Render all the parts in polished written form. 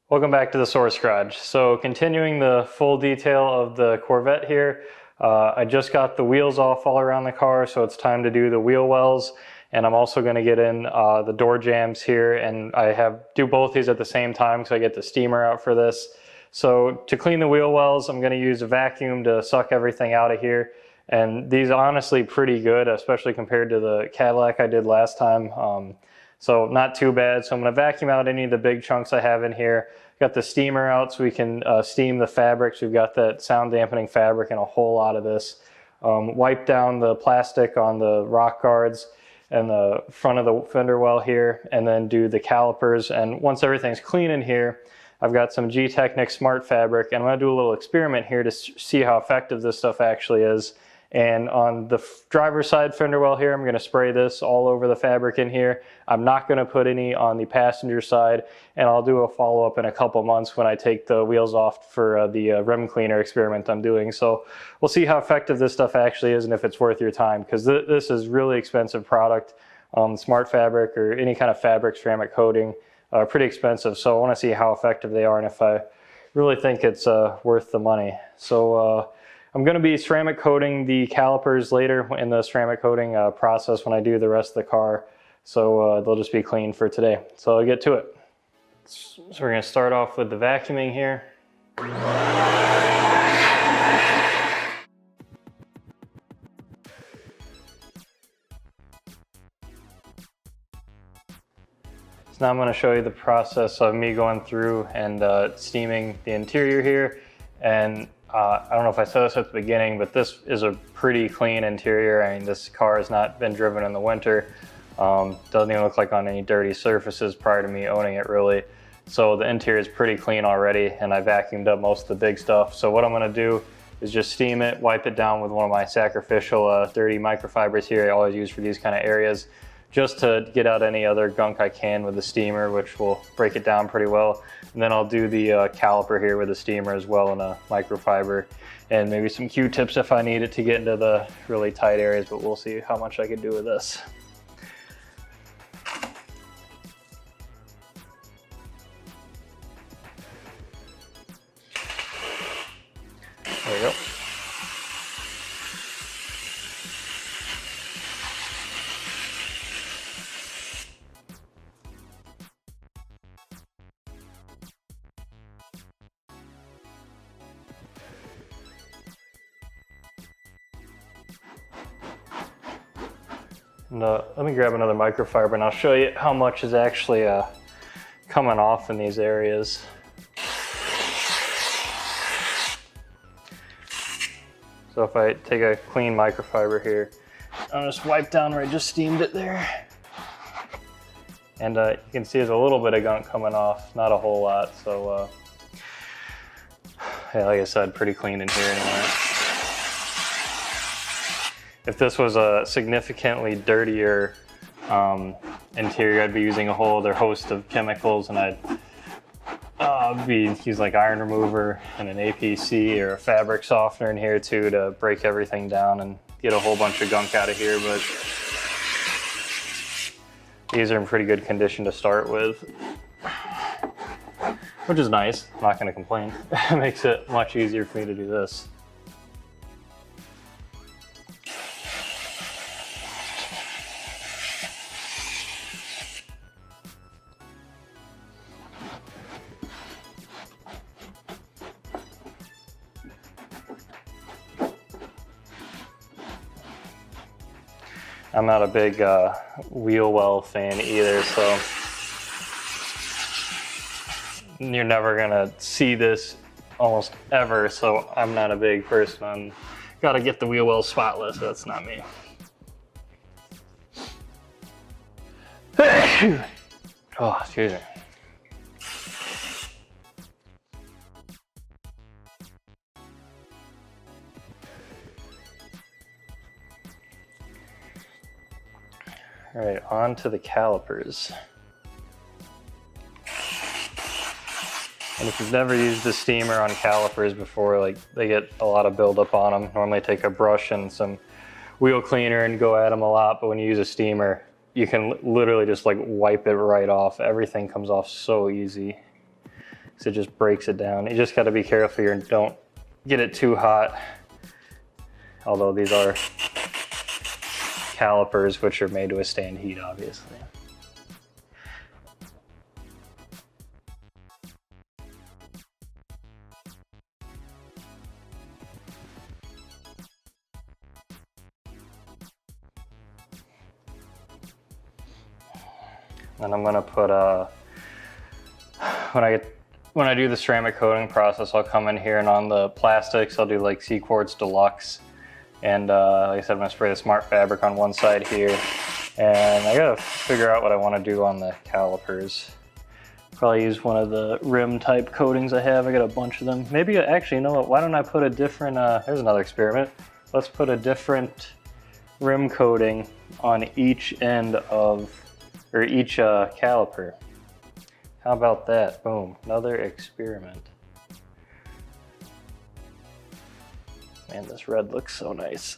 Welcome back to the Source Garage. So continuing the full detail of the Corvette here, I just got the wheels off all around the car, so it's time to do the wheel wells. And I'm also going to get in the door jambs here, and I do both these at the same time because I get the steamer out for this. So to clean the wheel wells, I'm going to use a vacuum to suck everything out of here. And these are honestly pretty good, especially compared to the Cadillac I did last time. So not too bad. So I'm going to vacuum out any of the big chunks I have in here. Got the steamer out so we can steam the fabrics. We've got that sound dampening fabric and a whole lot of this. Wipe down the plastic on the rock guards and the front of the fender well here, and then do the calipers. And once everything's clean in here, I've got some gtechniq smart fabric, and I'm going to do a little experiment here to see how effective this stuff actually is. And on the driver's side fender well here, I'm going to spray this all over the fabric in here. I'm not going to put any on the passenger side, and I'll do a follow-up in a couple months when I take the wheels off for the rim cleaner experiment I'm doing. So we'll see how effective this stuff actually is and if it's worth your time, because this is really expensive product. Smart fabric or any kind of fabric ceramic coating, pretty expensive. So I want to see how effective they are and if I really think it's worth the money. So I'm going to be ceramic coating the calipers later in the ceramic coating process when I do the rest of the car. So they'll just be clean for today. So I'll get to it. So we're going to start off with the vacuuming here. So now I'm going to show you the process of me going through and steaming the interior here. And I don't know if I said this at the beginning, but this is a pretty clean interior. I mean, this car has not been driven in the winter. Doesn't even look like on any dirty surfaces prior to me owning it, really. So the interior is pretty clean already, and I vacuumed up most of the big stuff. So what I'm going to do is just steam it, wipe it down with one of my sacrificial dirty microfibers here I always use for these kind of areas, just to get out any other gunk I can with the steamer, which will break it down pretty well. And then I'll do the caliper here with the steamer as well in a microfiber, and maybe some Q-tips if I need it to get into the really tight areas, but we'll see how much I can do with this. There we go. And let me grab another microfiber and I'll show you how much is actually coming off in these areas. So if I take a clean microfiber here, I'll just wipe down where I just steamed it there. And you can see there's a little bit of gunk coming off, not a whole lot. So yeah, like I said, pretty clean in here anyway. If this was a significantly dirtier interior, I'd be using a whole other host of chemicals, and I'd be using like iron remover and an APC or a fabric softener in here too to break everything down and get a whole bunch of gunk out of here. But these are in pretty good condition to start with, which is nice. I'm not going to complain. It makes it much easier for me to do this. I'm not a big wheel well fan either, so you're never gonna see this almost ever, so I'm not a big person on gotta get the wheel well spotless. That's not me. Oh, excuse me. All right, on to the calipers. And if you've never used the steamer on calipers before, like they get a lot of buildup on them. Normally take a brush and some wheel cleaner and go at them a lot, but when you use a steamer, you can literally just like wipe it right off. Everything comes off so easy. because it just breaks it down. You just got to be careful here and don't get it too hot. Although these are calipers, which are made to withstand heat, obviously. And I'm gonna put when I do the ceramic coating process, I'll come in here and on the plastics, I'll do like C-Quartz Deluxe. And like I said, I'm gonna spray the smart fabric on one side here. And I gotta figure out what I wanna do on the calipers. Probably use one of the rim type coatings I have. I got a bunch of them. Maybe, actually, you know what? Why don't I put a different, here's another experiment. Let's put a different rim coating on each end of, or each caliper. How about that? Boom, another experiment. Man, this red looks so nice.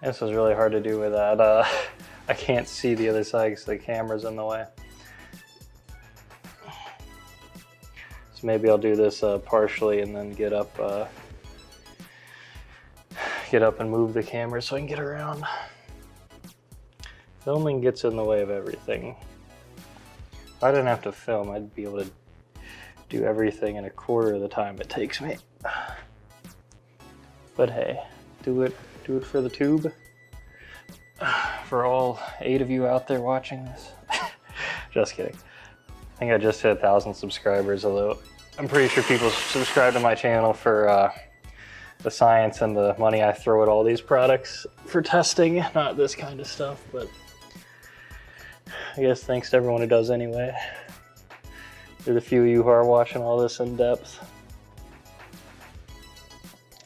This is really hard to do with that. I can't see the other side because the camera's in the way. So maybe I'll do this partially and then get up and move the camera so I can get around. Filming gets in the way of everything. If I didn't have to film, I'd be able to do everything in a quarter of the time it takes me. But hey, do it for the tube. For all 8 of you out there watching this. Just kidding. I think I just hit 1,000 subscribers, although I'm pretty sure people subscribe to my channel for the science and the money I throw at all these products for testing, not this kind of stuff, but I guess thanks to everyone who does anyway. There's a few of you who are watching all this in depth.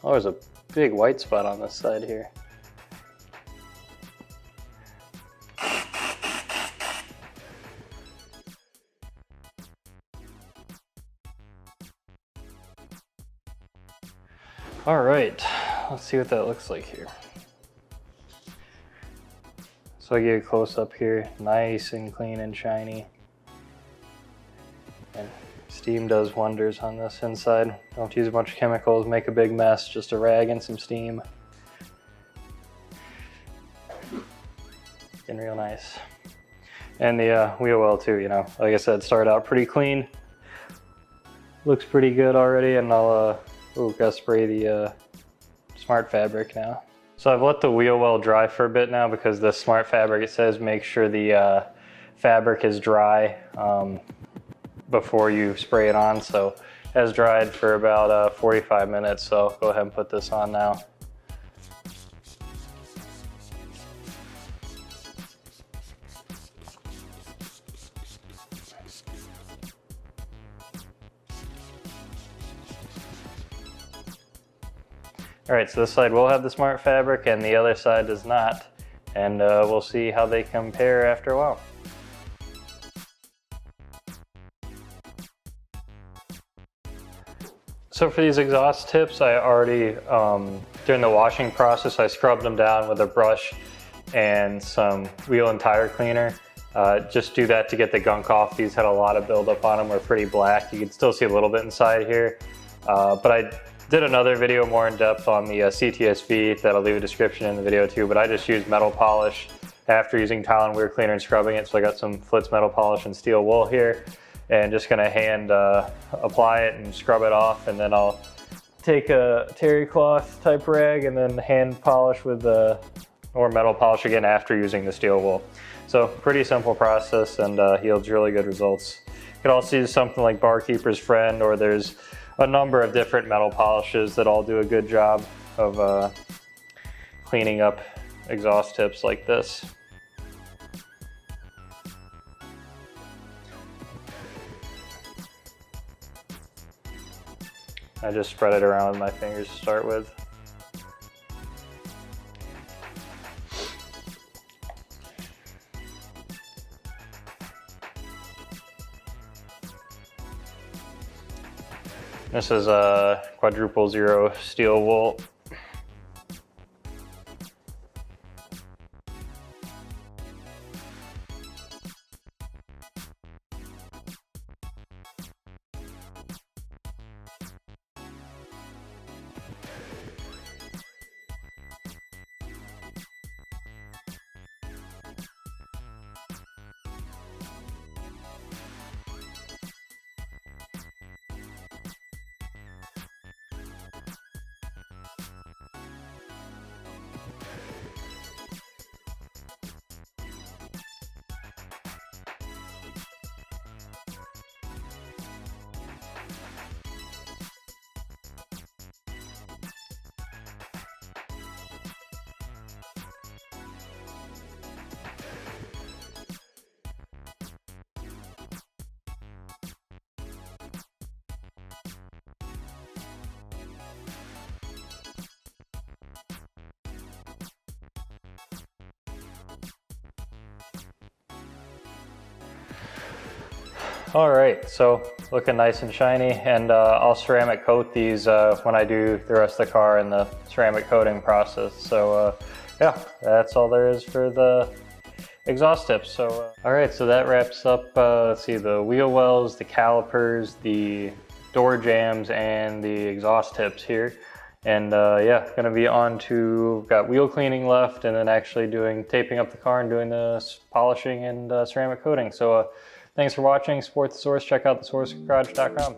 Oh, there's a big white spot on this side here. All right, let's see what that looks like here. So I get a close up here, nice and clean and shiny. And steam does wonders on this inside. Don't use a bunch of chemicals, make a big mess, just a rag and some steam. Getting real nice. And the wheel well too, you know, like I said, started out pretty clean. Looks pretty good already, and I'll gotta spray the smart fabric now. So I've let the wheel well dry for a bit now because the smart fabric, it says make sure the fabric is dry before you spray it on. So it has dried for about 45 minutes, so I'll go ahead and put this on now. All right, so this side will have the smart fabric and the other side does not. And we'll see how they compare after a while. So for these exhaust tips, I already, during the washing process, I scrubbed them down with a brush and some wheel and tire cleaner. Just do that to get the gunk off. These had a lot of buildup on them, were pretty black. You can still see a little bit inside here, but I did another video more in depth on the CTSV that I'll leave a description in the video too, but I just used metal polish after using tile and weir cleaner and scrubbing it. So I got some Flitz metal polish and steel wool here and just gonna hand apply it and scrub it off, and then I'll take a terry cloth type rag and then hand polish with or metal polish again after using the steel wool. So pretty simple process and yields really good results. You can also use something like Barkeeper's Friend, or there's a number of different metal polishes that all do a good job of cleaning up exhaust tips like this. I just spread it around with my fingers to start with. This is a quadruple zero steel wool. All right, so looking nice and shiny, and I'll ceramic coat these when I do the rest of the car in the ceramic coating process. So yeah, that's all there is for the exhaust tips. So all right, so that wraps up, let's see, the wheel wells, the calipers, the door jambs, and the exhaust tips here. And yeah, gonna be on to, got wheel cleaning left, and then actually taping up the car and doing the polishing and ceramic coating. So thanks for watching, support the source, check out thesourcegarage.com.